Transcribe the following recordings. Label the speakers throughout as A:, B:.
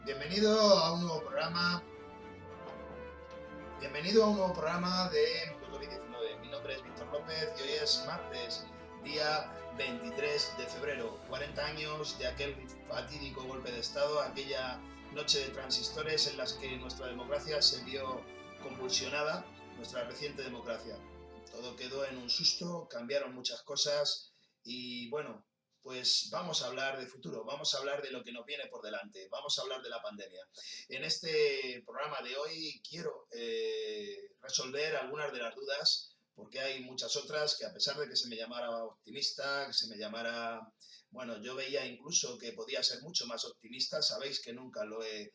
A: Bienvenido a un nuevo programa. Bienvenido a un nuevo programa de COVID-19. Mi nombre es Víctor López y hoy es martes, día 23 de febrero. 40 años de aquel fatídico golpe de Estado, aquella noche de transistores en las que nuestra democracia se vio convulsionada, nuestra reciente democracia. Todo quedó en un susto, cambiaron muchas cosas y bueno, pues vamos a hablar de futuro, vamos a hablar de lo que nos viene por delante, vamos a hablar de la pandemia. En este programa de hoy quiero resolver algunas de las dudas, porque hay muchas otras que a pesar de que se me llamara optimista, que se me llamara... Bueno, yo veía incluso que podía ser mucho más optimista, sabéis que nunca lo he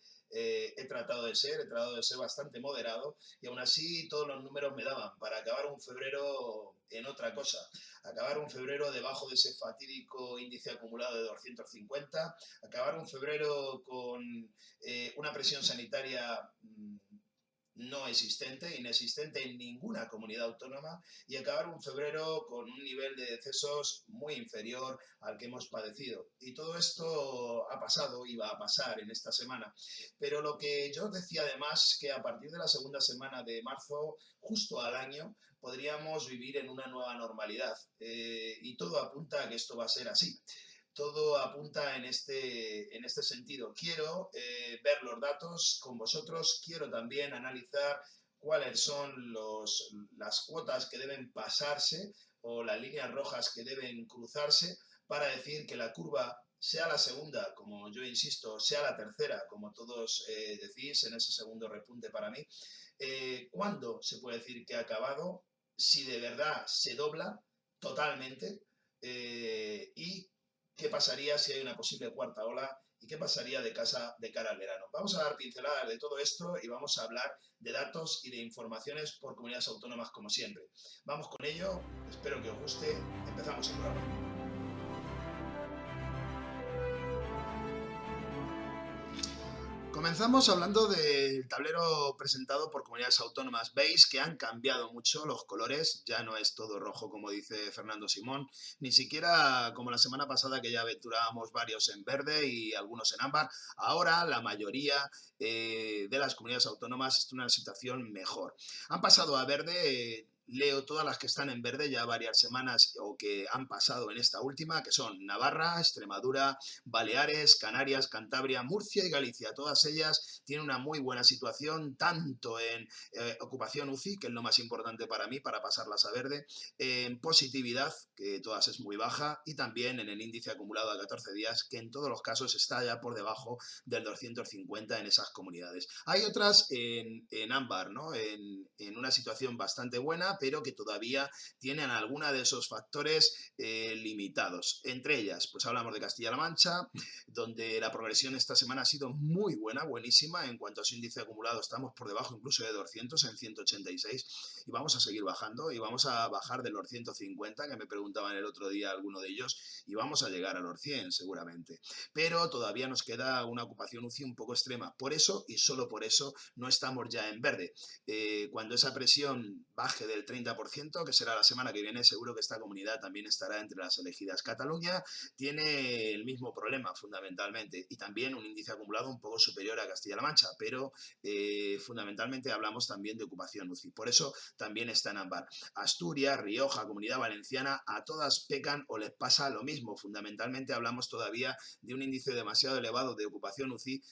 A: tratado de ser, he tratado de ser bastante moderado y aún así todos los números me daban para acabar un febrero en otra cosa. Acabar un febrero debajo de ese fatídico índice acumulado de 250, acabar un febrero con una presión sanitaria no existente, inexistente en ninguna comunidad autónoma y acabar un febrero con un nivel de decesos muy inferior al que hemos padecido. Y todo esto ha pasado y va a pasar en esta semana. Pero lo que yo decía además que a partir de la segunda semana de marzo, justo al año, podríamos vivir en una nueva normalidad. Y todo apunta a que esto va a ser así. Todo apunta en este sentido. Quiero ver los datos con vosotros, quiero también analizar cuáles son las cuotas que deben pasarse o las líneas rojas que deben cruzarse para decir que la curva sea la segunda, como yo insisto, sea la tercera, como todos decís en ese segundo repunte para mí. ¿Cuándo se puede decir que ha acabado? Si de verdad se dobla totalmente y qué pasaría si hay una posible cuarta ola y qué pasaría de cara al verano. Vamos a dar pinceladas de todo esto y vamos a hablar de datos y de informaciones por comunidades autónomas como siempre. Vamos con ello, espero que os guste, empezamos el programa. Comenzamos hablando del tablero presentado por comunidades autónomas. Veis que han cambiado mucho los colores, ya no es todo rojo como dice Fernando Simón, ni siquiera como la semana pasada que ya aventurábamos varios en verde y algunos en ámbar. Ahora la mayoría de las comunidades autónomas está en una situación mejor. Han pasado a verde... leo todas las que están en verde ya varias semanas o que han pasado en esta última, que son Navarra, Extremadura, Baleares, Canarias, Cantabria, Murcia y Galicia. Todas ellas tienen una muy buena situación, tanto en ocupación UCI, que es lo más importante para mí, para pasarlas a verde, en positividad, que todas es muy baja, y también en el índice acumulado a 14 días, que en todos los casos está ya por debajo del 250 en esas comunidades. Hay otras en ámbar, ¿no? En una situación bastante buena, pero que todavía tienen alguna de esos factores limitados. Entre ellas, pues hablamos de Castilla-La Mancha, donde la progresión esta semana ha sido muy buena, buenísima. En cuanto a su índice acumulado, estamos por debajo incluso de 200 en 186 y vamos a seguir bajando y vamos a bajar de los 150, que me preguntaban el otro día alguno de ellos, y vamos a llegar a los 100 seguramente. Pero todavía nos queda una ocupación UCI un poco extrema. Por eso y solo por eso no estamos ya en verde. Cuando esa presión baje del 30%, que será la semana que viene, seguro que esta comunidad también estará entre las elegidas. Cataluña tiene el mismo problema fundamentalmente y también un índice acumulado un poco superior a Castilla-La Mancha, pero fundamentalmente hablamos también de ocupación UCI. Por eso también está en ámbar. Asturias, Rioja, Comunidad Valenciana, a todas pecan o les pasa lo mismo. Fundamentalmente hablamos todavía de un índice demasiado elevado de ocupación UCI.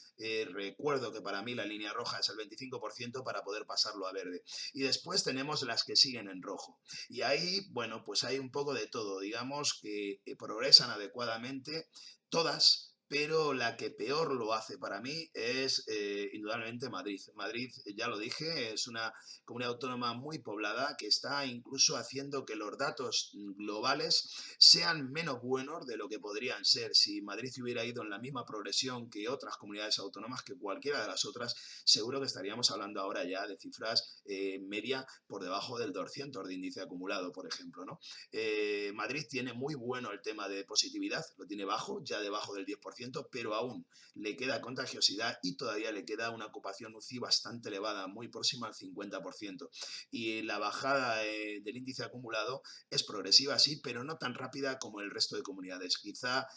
A: Recuerdo que para mí la línea roja es el 25% para poder pasarlo a verde. Y después tenemos las que siguen en rojo. Y ahí, bueno, pues hay un poco de todo. Digamos que progresan adecuadamente todas, pero la que peor lo hace para mí es indudablemente Madrid. Madrid, ya lo dije, es una comunidad autónoma muy poblada que está incluso haciendo que los datos globales sean menos buenos de lo que podrían ser. Si Madrid hubiera ido en la misma progresión que otras comunidades autónomas, que cualquiera de las otras, seguro que estaríamos hablando ahora ya de cifras media por debajo del 200 de índice acumulado, por ejemplo, ¿no? Madrid tiene muy bueno el tema de positividad, lo tiene bajo, ya debajo del 10%, 50%, pero aún le queda contagiosidad y todavía le queda una ocupación UCI bastante elevada, muy próxima al 50%. Y la bajada del índice acumulado es progresiva, sí, pero no tan rápida como el resto de comunidades. Quizá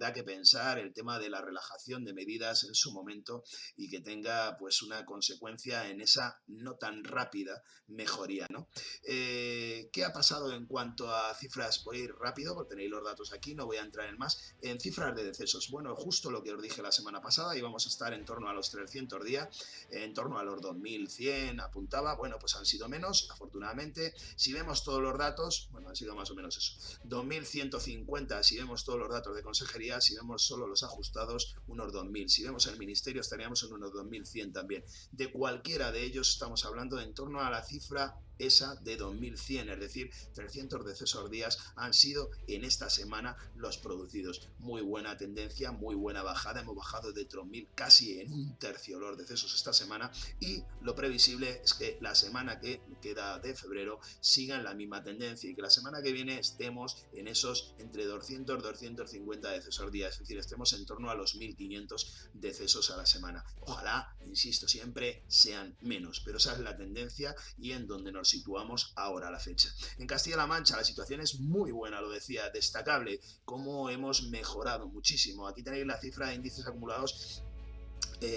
A: da que pensar el tema de la relajación de medidas en su momento y que tenga pues una consecuencia en esa no tan rápida mejoría, ¿no? ¿Qué ha pasado en cuanto a cifras? Voy a ir rápido porque tenéis los datos aquí, no voy a entrar en más. En cifras de decesos, bueno, justo lo que os dije la semana pasada, íbamos a estar en torno a los 300 días, en torno a los 2100 apuntaba, bueno, pues han sido menos, afortunadamente. Si vemos todos los datos, bueno, han sido más o menos eso, 2150 si vemos todos los datos de consejería, si vemos solo los ajustados, unos 2000, si vemos el ministerio estaríamos en unos 2100 también. De cualquiera de ellos estamos hablando de en torno a la cifra esa de 2100, es decir, 300 decesos días han sido en esta semana los producidos. Muy buena tendencia, muy buena bajada, hemos bajado de 3000 casi en un tercio los decesos esta semana y lo previsible es que la semana que queda de febrero siga en la misma tendencia y que la semana que viene estemos en esos entre 200 250 decesos días, es decir, estemos en torno a los 1500 decesos a la semana. Ojalá, insisto, siempre sean menos, pero esa es la tendencia y en donde nos situamos ahora a la fecha. En Castilla-La Mancha la situación es muy buena, lo decía, destacable, cómo hemos mejorado muchísimo. Aquí tenéis la cifra de índices acumulados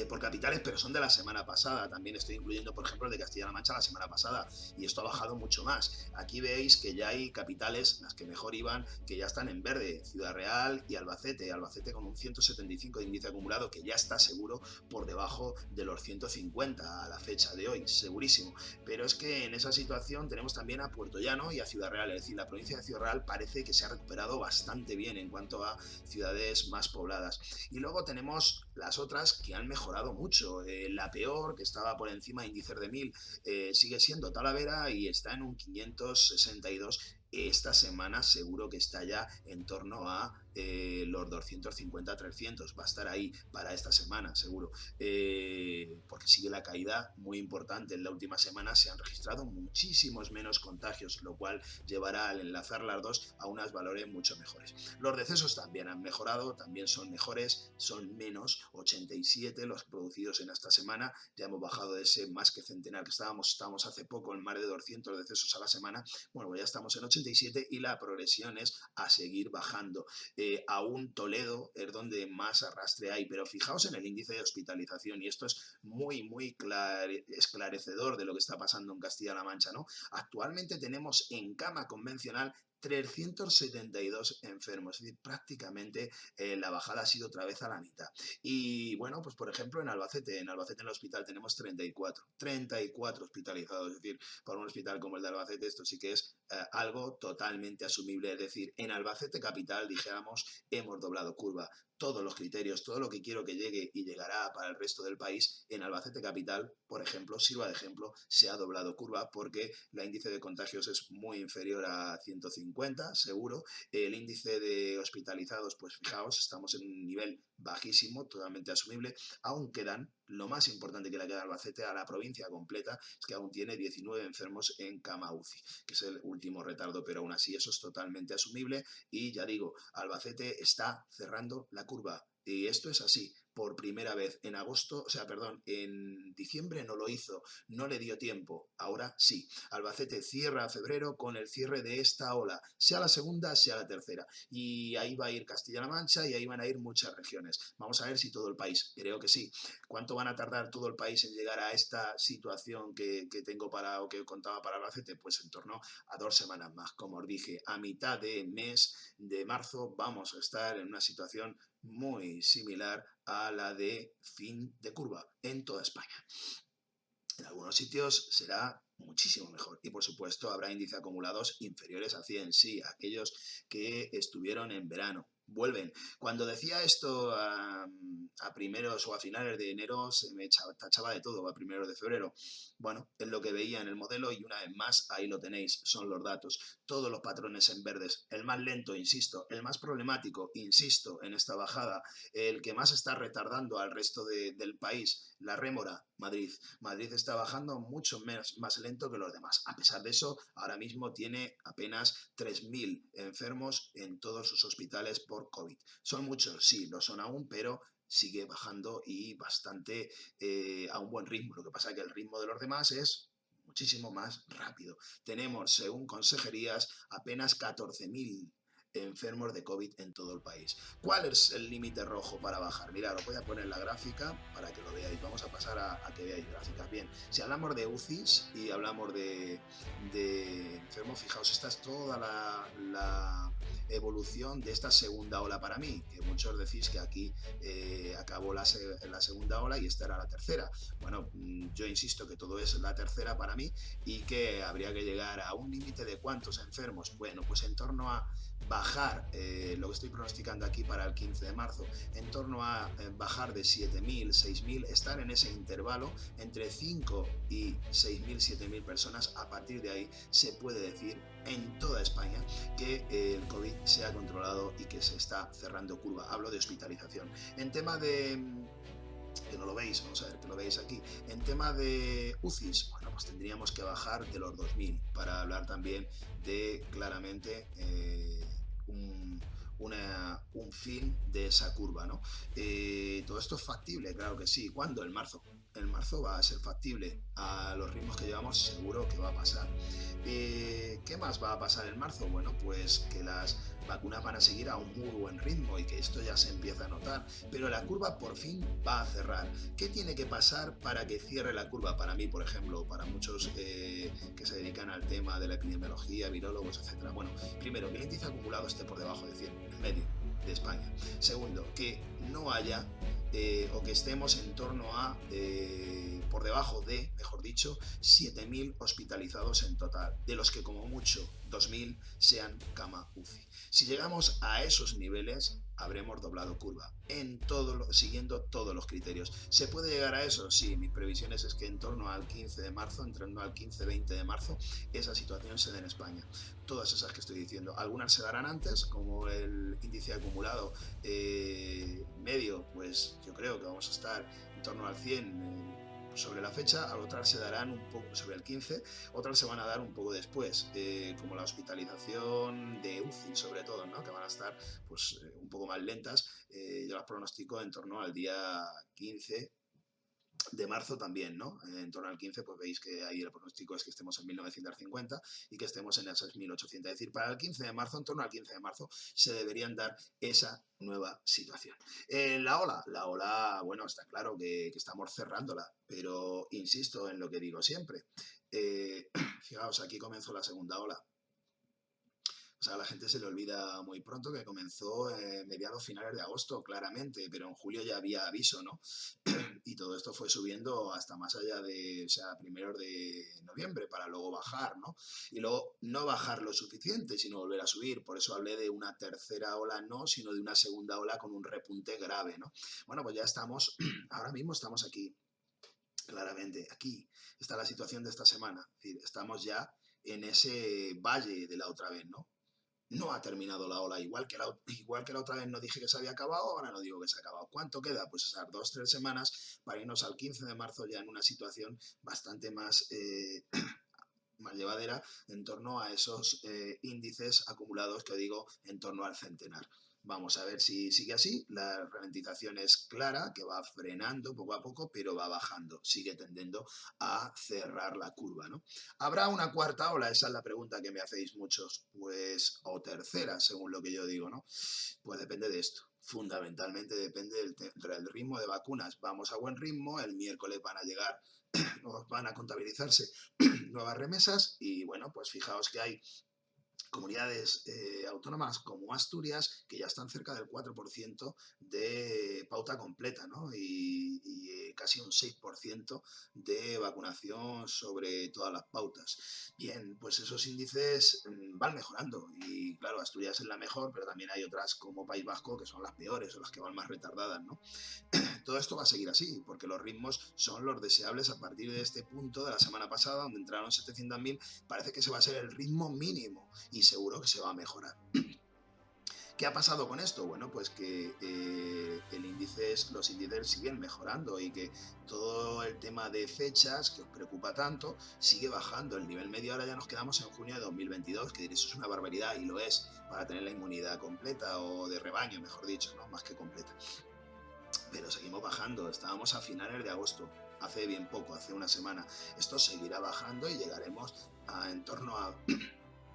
A: por capitales, pero son de la semana pasada. También estoy incluyendo, por ejemplo, el de Castilla-La Mancha la semana pasada, y esto ha bajado mucho más. Aquí veis que ya hay capitales, las que mejor iban, que ya están en verde, Ciudad Real y Albacete. Albacete con un 175 de índice acumulado, que ya está seguro por debajo de los 150 a la fecha de hoy, segurísimo. Pero es que en esa situación tenemos también a Puerto Llano y a Ciudad Real, es decir, la provincia de Ciudad Real parece que se ha recuperado bastante bien en cuanto a ciudades más pobladas. Y luego tenemos las otras que han mejorado mucho. La peor, que estaba por encima de índices de 1000, sigue siendo Talavera y está en un 562. Esta semana seguro que está ya en torno a los 250-300. Va a estar ahí para esta semana, seguro. Porque sigue la caída muy importante. En la última semana se han registrado muchísimos menos contagios, lo cual llevará al enlazar las dos a unos valores mucho mejores. Los decesos también han mejorado, también son mejores, son menos 87 los producidos en esta semana. Ya hemos bajado de ese más que centenar que estábamos hace poco en más de 200 decesos a la semana. Bueno, pues ya estamos en 87 y la progresión es a seguir bajando. Aún Toledo es donde más arrastre hay, pero fijaos en el índice de hospitalización y esto es muy esclarecedor de lo que está pasando en Castilla-La Mancha, ¿no? Actualmente tenemos en cama convencional 372 enfermos, es decir, prácticamente la bajada ha sido otra vez a la mitad. Y bueno, pues por ejemplo en Albacete en el hospital tenemos 34 hospitalizados, es decir, para un hospital como el de Albacete esto sí que es algo totalmente asumible, es decir, en Albacete capital, dijéramos, hemos doblado curva. Todos los criterios, todo lo que quiero que llegue y llegará para el resto del país, en Albacete capital, por ejemplo, sirva de ejemplo, se ha doblado curva porque el índice de contagios es muy inferior a 150, seguro. El índice de hospitalizados, pues fijaos, estamos en un nivel bajísimo, totalmente asumible. Aún quedan, lo más importante que le queda a Albacete, a la provincia completa, es que aún tiene 19 enfermos en cama UCI, que es el último retardo, pero aún así eso es totalmente asumible y ya digo, Albacete está cerrando la curva. Y esto es así, por primera vez en agosto, o sea, perdón, en diciembre no lo hizo, no le dio tiempo, ahora sí. Albacete cierra febrero con el cierre de esta ola, sea la segunda, sea la tercera. Y ahí va a ir Castilla-La Mancha y ahí van a ir muchas regiones. Vamos a ver si todo el país, creo que sí. ¿Cuánto van a tardar todo el país en llegar a esta situación que tengo para, o que contaba para Albacete? Pues en torno a 2 semanas más. Como os dije, a mitad de mes de marzo vamos a estar en una situación muy similar a la de fin de curva en toda España. En algunos sitios será muchísimo mejor y por supuesto habrá índices acumulados inferiores a 100, sí, aquellos que estuvieron en verano. Vuelven. Cuando decía esto a primeros o a finales de enero se me tachaba de todo, a primeros de febrero. Bueno, es lo que veía en el modelo y una vez más ahí lo tenéis, son los datos. Todos los patrones en verdes. El más lento, insisto, el más problemático, insisto, en esta bajada, el que más está retardando al resto del país, la rémora, Madrid. Madrid está bajando mucho más lento que los demás. A pesar de eso, ahora mismo tiene apenas 3000 enfermos en todos sus hospitales por por COVID. ¿Son muchos? Sí, lo son aún, pero sigue bajando y bastante a un buen ritmo. Lo que pasa es que el ritmo de los demás es muchísimo más rápido. Tenemos, según consejerías, apenas 14.000 enfermos de COVID en todo el país. ¿Cuál es el límite rojo para bajar? Mirad, os voy a poner la gráfica para que lo veáis. Vamos a pasar a que veáis gráficas. Bien, si hablamos de UCIs y hablamos de enfermos, fijaos, esta es toda la evolución de esta segunda ola para mí, que muchos decís que aquí acabó la segunda ola y esta era la tercera. Bueno, yo insisto que todo es la tercera para mí y que habría que llegar a un límite de ¿cuántos enfermos? Bueno, pues en torno a bajar, lo que estoy pronosticando aquí para el 15 de marzo, en torno a bajar de 7.000, 6.000, estar en ese intervalo entre 5 y 6.000, 7.000 personas. A partir de ahí se puede decir en toda España que el COVID se ha controlado y que se está cerrando curva. Hablo de hospitalización. En tema de que no lo veis, vamos a ver que lo veis aquí. En tema de UCIs, bueno, pues tendríamos que bajar de los 2.000 para hablar también de claramente un fin de esa curva, ¿no? Todo esto es factible, claro que sí. ¿Cuándo? En marzo. En marzo va a ser factible. A los ritmos que llevamos seguro que va a pasar. ¿Qué más va a pasar en marzo? Bueno, pues que las vacunas van a seguir a un muy buen ritmo y que esto ya se empieza a notar, pero la curva por fin va a cerrar. ¿Qué tiene que pasar para que cierre la curva? Para mí, por ejemplo, para muchos que se dedican al tema de la epidemiología, virólogos, etc. Bueno, primero, que el índice acumulado esté por debajo de 100, en medio de España. Segundo, que no haya o que estemos en torno a por debajo de, mejor dicho, 7.000 hospitalizados en total, de los que como mucho 2.000 sean cama UCI. Si llegamos a esos niveles, habremos doblado curva, siguiendo todos los criterios. ¿Se puede llegar a eso? Sí, mis previsiones es que en torno al 15 de marzo, entrando al 15-20 de marzo, esa situación se dé en España. Todas esas que estoy diciendo, algunas se darán antes, como el índice acumulado medio, pues yo creo que vamos a estar en torno al 100 sobre la fecha, otras se darán un poco sobre el 15, otras se van a dar un poco después, como la hospitalización de UCI sobre todo, ¿no? Que van a estar pues un poco más lentas. Yo las pronostico en torno al día 15 de marzo también, ¿no? En torno al 15, pues veis que ahí el pronóstico es que estemos en 1950 y que estemos en esas 1800. Es decir, para el 15 de marzo, en torno al 15 de marzo, se deberían dar esa nueva situación. La ola, bueno, está claro que estamos cerrándola, pero insisto en lo que digo siempre. Fijaos, aquí comenzó la segunda ola. O sea, a la gente se le olvida muy pronto que comenzó mediados finales de agosto, claramente, pero en julio ya había aviso, ¿no? Y todo esto fue subiendo hasta más allá de, o sea, primeros de noviembre para luego bajar, ¿no? Y luego no bajar lo suficiente, sino volver a subir. Por eso hablé de una tercera ola, no, sino de una segunda ola con un repunte grave, ¿no? Bueno, pues ya estamos, ahora mismo estamos aquí, claramente, aquí está la situación de esta semana. Es decir, estamos ya en ese valle de la otra vez, ¿no? No ha terminado la ola, igual que la otra vez no dije que se había acabado, ahora no digo que se ha acabado. ¿Cuánto queda? Pues esas 2-3 semanas para irnos al 15 de marzo ya en una situación bastante más, más llevadera en torno a esos índices acumulados que digo en torno al centenar. Vamos a ver si sigue así. La ralentización es clara, que va frenando poco a poco, pero va bajando. Sigue tendiendo a cerrar la curva, ¿no? ¿Habrá una cuarta ola? Esa es la pregunta que me hacéis muchos. Pues, o tercera, según lo que yo digo, ¿no? Pues depende de esto. Fundamentalmente depende del ritmo de vacunas. Vamos a buen ritmo, el miércoles van a llegar, van a contabilizarse nuevas remesas y bueno, pues fijaos que hay comunidades autónomas como Asturias que ya están cerca del 4% de pauta completa, ¿no? Y casi un 6% de vacunación sobre todas las pautas. Bien, pues esos índices van mejorando y claro, Asturias es la mejor, pero también hay otras como País Vasco que son las peores o las que van más retardadas, ¿no? Todo esto va a seguir así, porque los ritmos son los deseables a partir de este punto de la semana pasada, donde entraron 700.000, parece que ese va a ser el ritmo mínimo y seguro que se va a mejorar. ¿Qué ha pasado con esto? Bueno, pues que los índices siguen mejorando y que todo el tema de fechas que os preocupa tanto sigue bajando. El nivel medio ahora ya nos quedamos en junio de 2022, que diréis, eso es una barbaridad y lo es para tener la inmunidad completa o de rebaño, mejor dicho, ¿no? Más que completa. Pero seguimos bajando, estábamos a finales de agosto, hace bien poco, hace una semana. Esto seguirá bajando y llegaremos a en torno a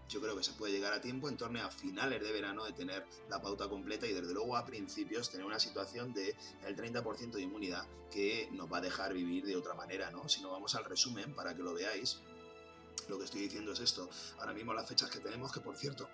A: yo creo que se puede llegar a tiempo en torno a finales de verano de tener la pauta completa y desde luego a principios tener una situación de el 30% de inmunidad que nos va a dejar vivir de otra manera, ¿no? Si no vamos al resumen para que lo veáis, lo que estoy diciendo es esto. Ahora mismo las fechas que tenemos, que por cierto,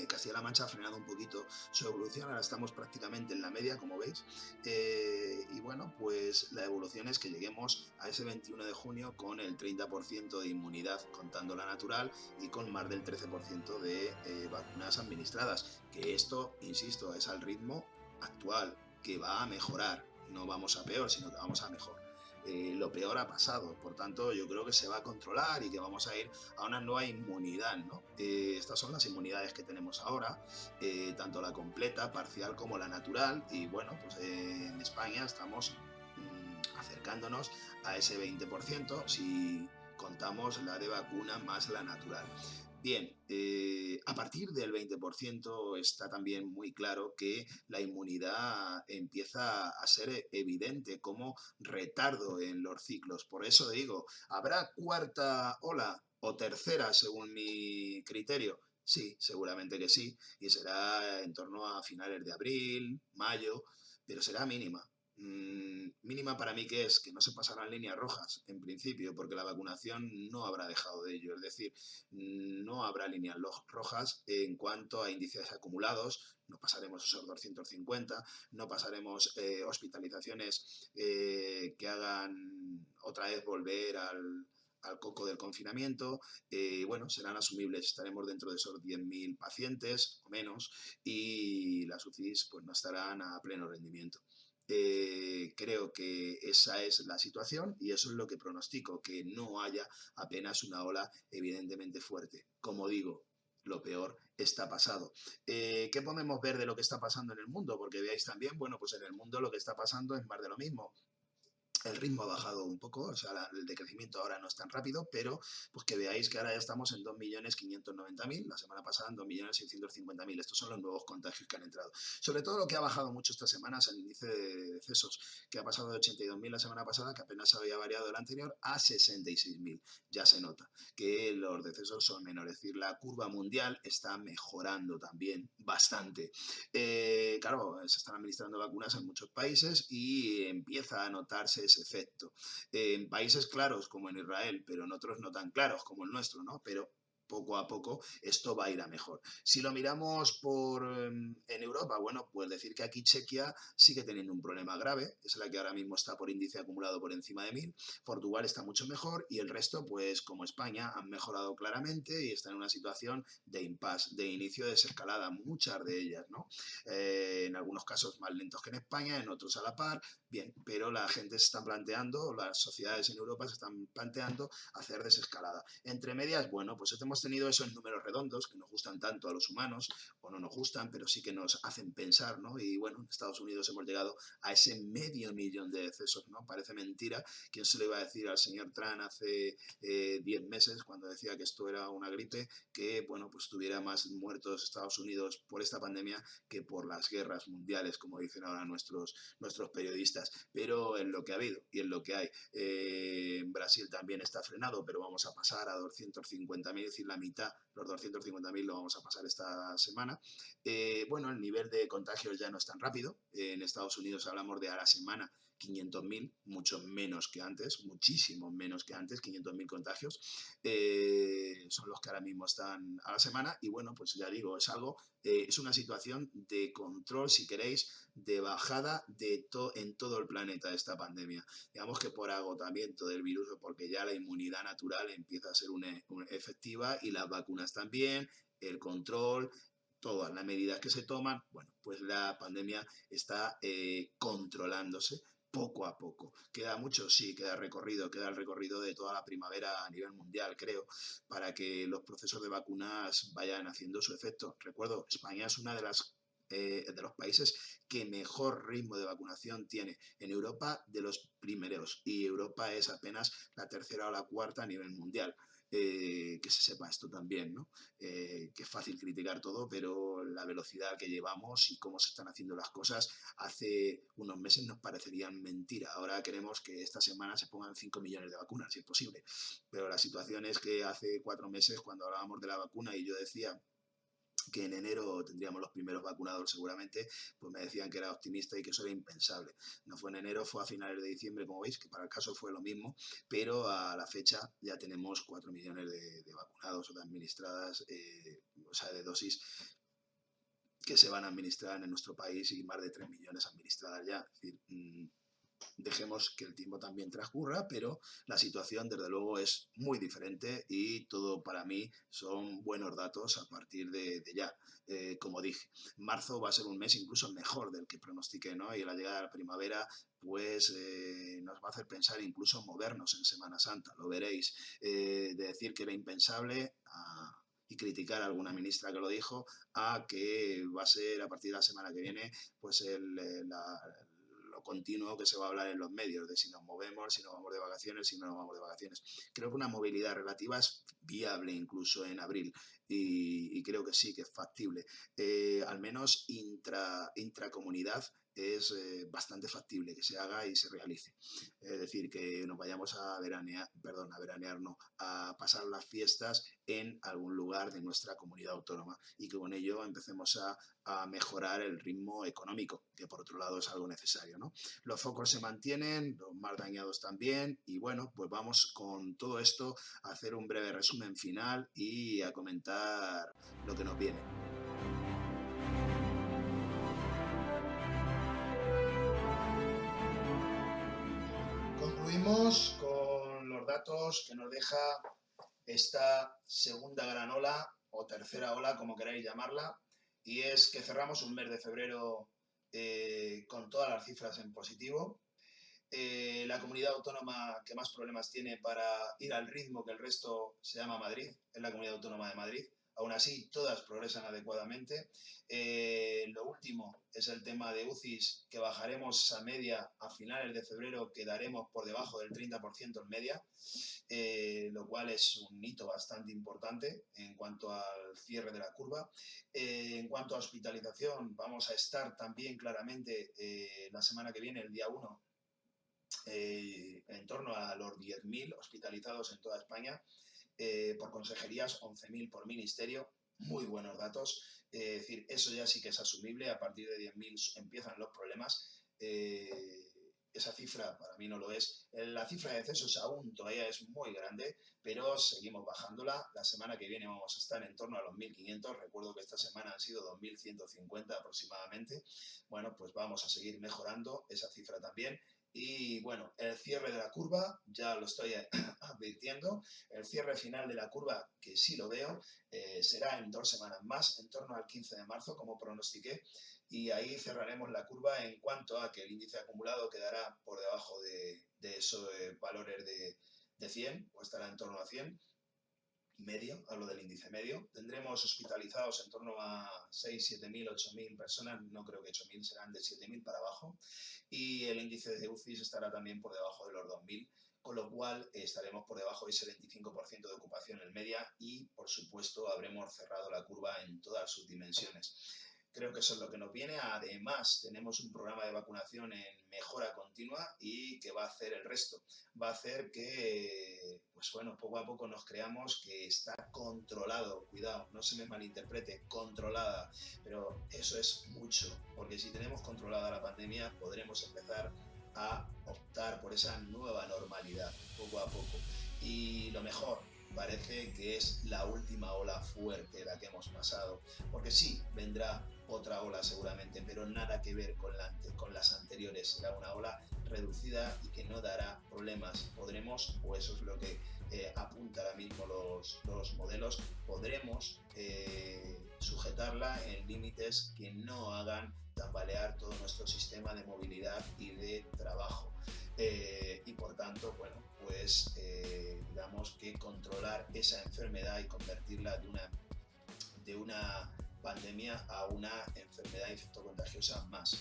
A: Castilla-La Mancha ha frenado un poquito su evolución, ahora estamos prácticamente en la media, como veis, y bueno, pues la evolución es que lleguemos a ese 21 de junio con el 30% de inmunidad contando la natural y con más del 13% de vacunas administradas, que esto, insisto, es al ritmo actual, que va a mejorar, no vamos a peor, sino que vamos a mejor. Lo peor ha pasado, por tanto yo creo que se va a controlar y que vamos a ir a una nueva inmunidad, ¿no? Estas son las inmunidades que tenemos ahora, tanto la completa, parcial como la natural, y bueno, pues en España estamos acercándonos a ese 20% si contamos la de vacuna más la natural. Bien, a partir del 20% está también muy claro que la inmunidad empieza a ser evidente como retardo en los ciclos. Por eso digo, ¿habrá cuarta ola o tercera según mi criterio? Sí, seguramente que sí, y será en torno a finales de abril, mayo, pero será mínima. Mínima para mí que es que no se pasarán líneas rojas en principio, porque la vacunación no habrá dejado de ello, es decir, no habrá líneas rojas en cuanto a índices acumulados, no pasaremos esos 250, no pasaremos hospitalizaciones que hagan otra vez volver al coco del confinamiento, bueno, serán asumibles, estaremos dentro de esos 10.000 pacientes o menos y las UCIs pues no estarán a pleno rendimiento. Creo que esa es la situación y eso es lo que pronostico, que no haya apenas una ola evidentemente fuerte. Como digo, lo peor está pasado. ¿Qué podemos ver de lo que está pasando en el mundo? Porque veáis también, bueno, pues en el mundo lo que está pasando es más de lo mismo. El ritmo ha bajado un poco, o sea, el decrecimiento ahora no es tan rápido, pero pues que veáis que ahora ya estamos en 2.590.000, la semana pasada en 2.650.000. Estos son los nuevos contagios que han entrado. Sobre todo lo que ha bajado mucho esta semana es el índice de decesos, que ha pasado de 82.000 la semana pasada, que apenas había variado el anterior, a 66.000. Ya se nota que los decesos son menores, es decir, la curva mundial está mejorando también bastante. Claro, se están administrando vacunas en muchos países y empieza a notarse ese efecto. En países claros como en Israel, pero en otros no tan claros como el nuestro, ¿no? Pero poco a poco esto va a ir a mejor. Si lo miramos en Europa, bueno, pues decir que aquí Chequia sigue teniendo un problema grave, es la que ahora mismo está por índice acumulado por encima de 1.000, Portugal está mucho mejor y el resto, pues como España, han mejorado claramente y están en una situación de impasse, de inicio de desescalada, muchas de ellas, ¿no? En algunos casos más lentos que en España, en otros a la par, bien, pero la gente se está planteando, las sociedades en Europa se están planteando hacer desescalada. Entre medias, bueno, pues hemos tenido esos números redondos que nos gustan tanto a los humanos, o no nos gustan, pero sí que nos hacen pensar, ¿no? Y bueno, en Estados Unidos hemos llegado a ese 500.000 de decesos, ¿no? Parece mentira. ¿Quién se le iba a decir al señor Trump hace 10 meses, cuando decía que esto era una gripe, que, bueno, pues tuviera más muertos Estados Unidos por esta pandemia que por las guerras mundiales, como dicen ahora nuestros periodistas? Pero en lo que ha habido y en lo que hay. En Brasil también está frenado, pero vamos a pasar a 250.000, es decir, la mitad, los 250.000 lo vamos a pasar esta semana. Bueno, el nivel de contagios ya no es tan rápido. En Estados Unidos hablamos de a la semana 500.000, mucho menos que antes, muchísimo menos que antes, 500.000 contagios, son los que ahora mismo están a la semana y bueno, pues ya digo, es algo, es una situación de control, si queréis, de bajada en todo el planeta de esta pandemia. Digamos que por agotamiento del virus o porque ya la inmunidad natural empieza a ser efectiva y las vacunas también, el control, todas las medidas que se toman, bueno, pues la pandemia está controlándose poco a poco. ¿Queda mucho? Sí, queda el recorrido de toda la primavera a nivel mundial, creo, para que los procesos de vacunas vayan haciendo su efecto. Recuerdo, España es una de los países que mejor ritmo de vacunación tiene en Europa, de los primeros, y Europa es apenas la tercera o la cuarta a nivel mundial. Que se sepa esto también, ¿no? Que es fácil criticar todo, pero la velocidad que llevamos y cómo se están haciendo las cosas hace unos meses nos parecerían mentira. Ahora queremos que esta semana se pongan 5 millones de vacunas, si es posible. Pero la situación es que hace 4 meses, cuando hablábamos de la vacuna y yo decía que en enero tendríamos los primeros vacunados seguramente, pues me decían que era optimista y que eso era impensable. No fue en enero, fue a finales de diciembre, como veis, que para el caso fue lo mismo, pero a la fecha ya tenemos 4 millones de vacunados o de administradas, o sea, de dosis que se van a administrar en nuestro país y más de 3 millones administradas ya. Es decir, dejemos que el tiempo también transcurra, pero la situación desde luego es muy diferente y todo para mí son buenos datos a partir de ya. Como dije, marzo va a ser un mes incluso mejor del que pronostiqué, ¿no? Y la llegada de la primavera pues nos va a hacer pensar incluso movernos en Semana Santa, lo veréis. De decir que era impensable y criticar a alguna ministra que lo dijo, a que va a ser a partir de la semana que viene pues lo continuo que se va a hablar en los medios, de si nos movemos, si nos vamos de vacaciones, si no nos vamos de vacaciones. Creo que una movilidad relativa es viable incluso en abril y creo que sí, que es factible. Al menos intracomunidad es bastante factible que se haga y se realice. Es decir, que nos vayamos a veranear no, a pasar las fiestas en algún lugar de nuestra comunidad autónoma y que con ello empecemos a mejorar el ritmo económico, que por otro lado es algo necesario, ¿no? Los focos se mantienen, los más dañados también, y bueno, pues vamos con todo esto a hacer un breve resumen final y a comentar lo que nos viene. Concluimos con los datos que nos deja esta segunda gran ola o tercera ola, como queráis llamarla, y es que cerramos un mes de febrero con todas las cifras en positivo. La comunidad autónoma que más problemas tiene para ir al ritmo que el resto se llama Madrid, es la comunidad autónoma de Madrid. Aún así, todas progresan adecuadamente. Lo último es el tema de UCIs, que bajaremos a media a finales de febrero, quedaremos por debajo del 30% en media, lo cual es un hito bastante importante en cuanto al cierre de la curva. En cuanto a hospitalización, vamos a estar también claramente la semana que viene, el día 1, en torno a los 10.000 hospitalizados en toda España, por consejerías, 11.000 por ministerio, muy buenos datos. Es decir, eso ya sí que es asumible, a partir de 10.000 empiezan los problemas. Esa cifra para mí no lo es. La cifra de decesos aún todavía es muy grande, pero seguimos bajándola. La semana que viene vamos a estar en torno a los 1.500. Recuerdo que esta semana han sido 2.150 aproximadamente. Bueno, pues vamos a seguir mejorando esa cifra también. Y bueno, el cierre de la curva, ya lo estoy advirtiendo, el cierre final de la curva, que sí lo veo, será en 2 semanas más, en torno al 15 de marzo, como pronostiqué, y ahí cerraremos la curva en cuanto a que el índice acumulado quedará por debajo de esos valores de 100, o estará en torno a 100, medio, hablo del índice medio. Tendremos hospitalizados en torno a 6, 7.000, 8.000 personas, no creo que 8.000, serán de 7.000 para abajo. Y el índice de UCIs estará también por debajo de los 2.000, con lo cual estaremos por debajo de ese 25% de ocupación en media y, por supuesto, habremos cerrado la curva en todas sus dimensiones. Creo que eso es lo que nos viene. Además, tenemos un programa de vacunación en mejora continua y que va a hacer el resto. Va a hacer que, pues bueno, poco a poco nos creamos que está controlado. Cuidado, no se me malinterprete, controlada. Pero eso es mucho, porque si tenemos controlada la pandemia, podremos empezar a optar por esa nueva normalidad, poco a poco. Y lo mejor, parece que es la última ola fuerte la que hemos pasado, porque sí, vendrá otra ola seguramente, pero nada que ver con las anteriores. Será una ola reducida y que no dará problemas. Podremos, o eso es lo que apunta ahora mismo los modelos, podremos sujetarla en límites que no hagan tambalear todo nuestro sistema de movilidad y de trabajo. Y por tanto, bueno, pues digamos que controlar esa enfermedad y convertirla de una pandemia a una enfermedad infectocontagiosa más.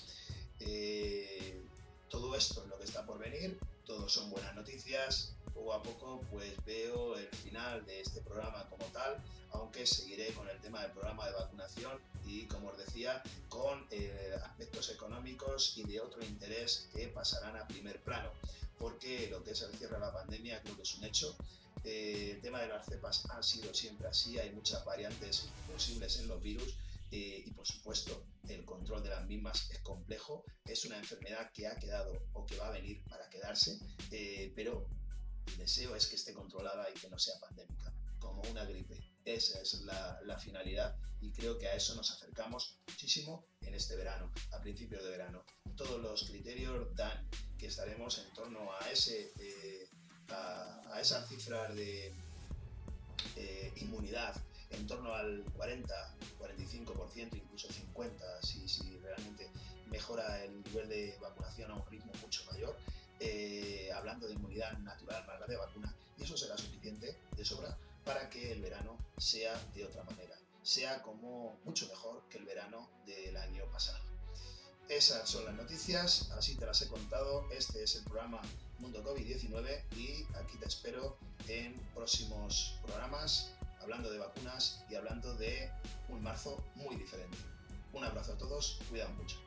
A: Todo esto es lo que está por venir, todo son buenas noticias. Poco a poco pues veo el final de este programa como tal, aunque seguiré con el tema del programa de vacunación y, como os decía, con aspectos económicos y de otro interés que pasarán a primer plano, porque lo que es el cierre de la pandemia creo que es un hecho. El tema de las cepas ha sido siempre así, hay muchas variantes posibles en los virus y por supuesto el control de las mismas es complejo, es una enfermedad que ha quedado o que va a venir para quedarse, pero el deseo es que esté controlada y que no sea pandémica, como una gripe. Esa es la finalidad y creo que a eso nos acercamos muchísimo en este verano, a principios de verano. Todos los criterios dan que estaremos en torno a esas cifras de inmunidad, en torno al 40, 45%, incluso 50%, si realmente mejora el nivel de vacunación a un ritmo mucho mayor. Hablando de inmunidad natural más la de vacuna, y eso será suficiente de sobra para que el verano sea de otra manera, sea como mucho mejor que el verano del año pasado. Esas son las noticias, así te las he contado. Este es el programa Mundo COVID-19 y aquí te espero en próximos programas hablando de vacunas y hablando de un marzo muy diferente. Un abrazo a todos, cuidaos mucho.